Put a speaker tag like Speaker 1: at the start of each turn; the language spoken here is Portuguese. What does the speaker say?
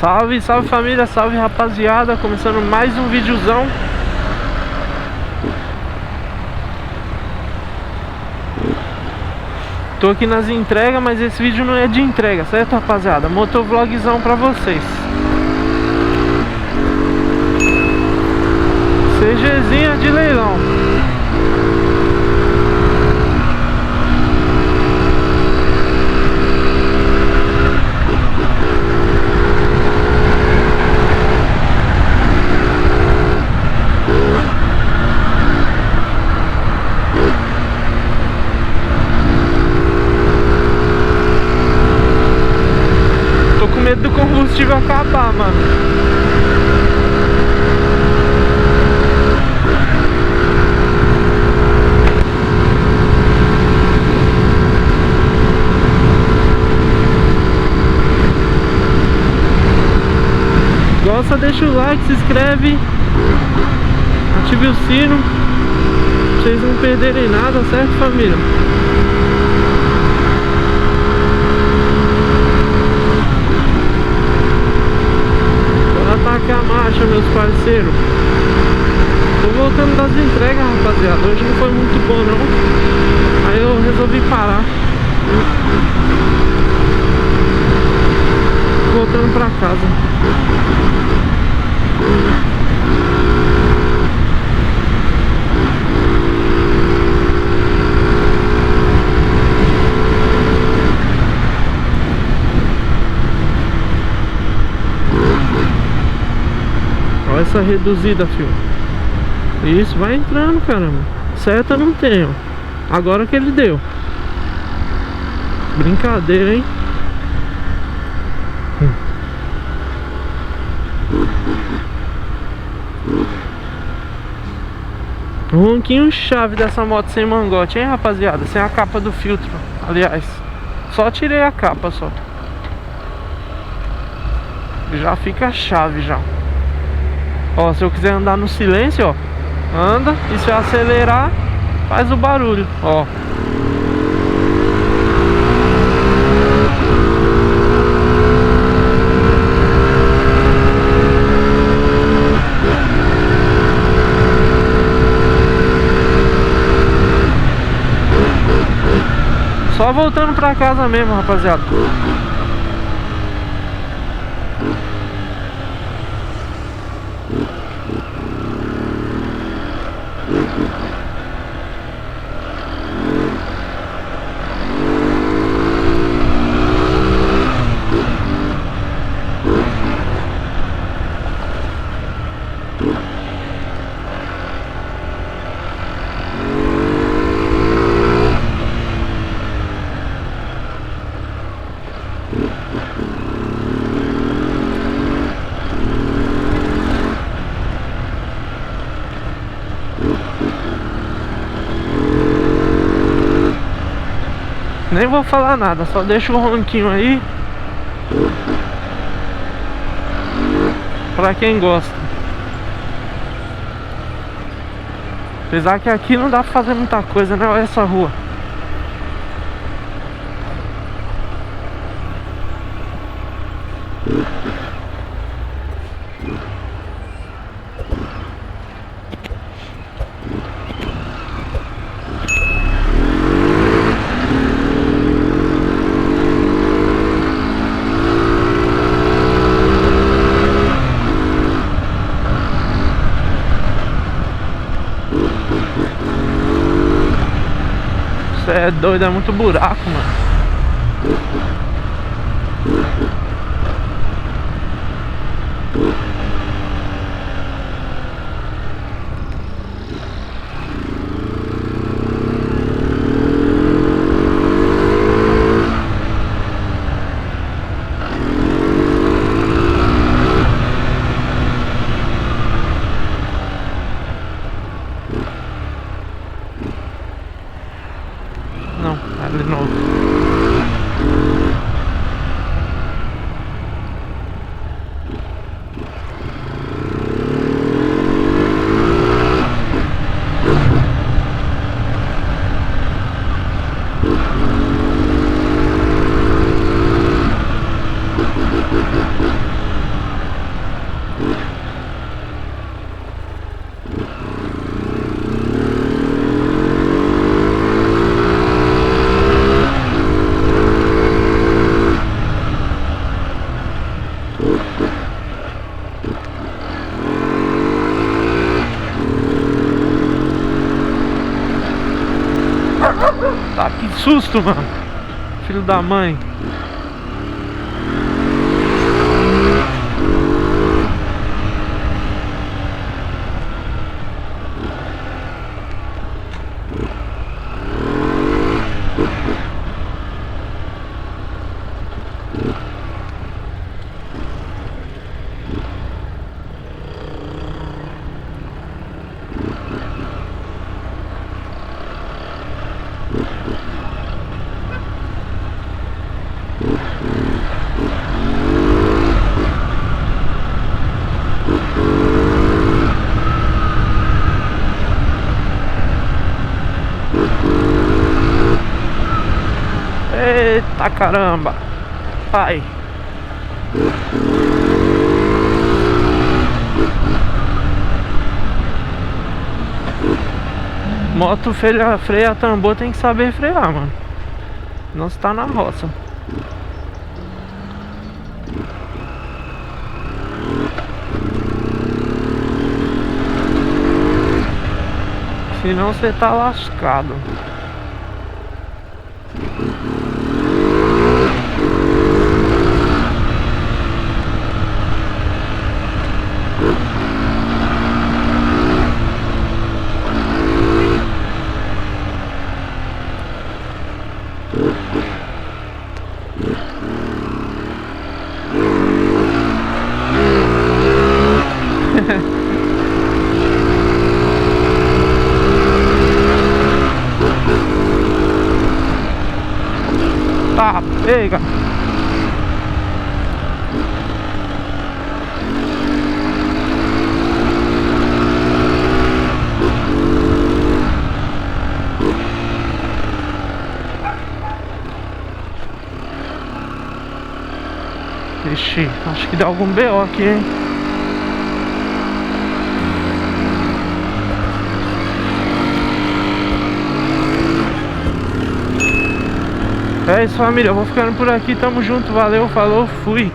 Speaker 1: Salve, salve família, salve rapaziada. Começando mais um videozão. Tô aqui nas entregas, mas esse vídeo não é de entrega, certo rapaziada? Motovlogzão pra vocês. CGzinha de leilão. Do combustível acabar, mano. Gosta, deixa o like, se inscreve, ative o sino pra vocês não perderem nada, certo família? Ataque a marcha, meus parceiros. Tô voltando das entregas, rapaziada. Hoje não foi muito bom não. Aí eu resolvi parar. Voltando pra casa. Olha essa reduzida, filho. Isso, vai entrando, caramba. Seta não tem, ó. Agora que ele deu. Brincadeira, hein? Ronquinho chave dessa moto sem mangote, hein, rapaziada? Sem a capa do filtro, aliás. Só tirei a capa, só. Já fica a chave, já. Ó, se eu quiser andar no silêncio, ó, anda. E se eu acelerar, faz o barulho, ó. Só voltando pra casa mesmo, rapaziada. Nem vou falar nada, só deixa o ronquinho aí pra quem gosta. Apesar que aqui não dá pra fazer muita coisa, né? Olha essa rua. Você é doido, é muito buraco, mano. Não, de novo. Tá, que susto, mano. Filho da mãe. Eita caramba. Ai. Moto freia tambor, tem que saber frear, mano. Não está na roça. Senão você tá lascado. Tá, pega. Ixi, acho que dá algum BO aqui, hein? É isso, família, eu vou ficando por aqui, tamo junto, valeu, falou, fui.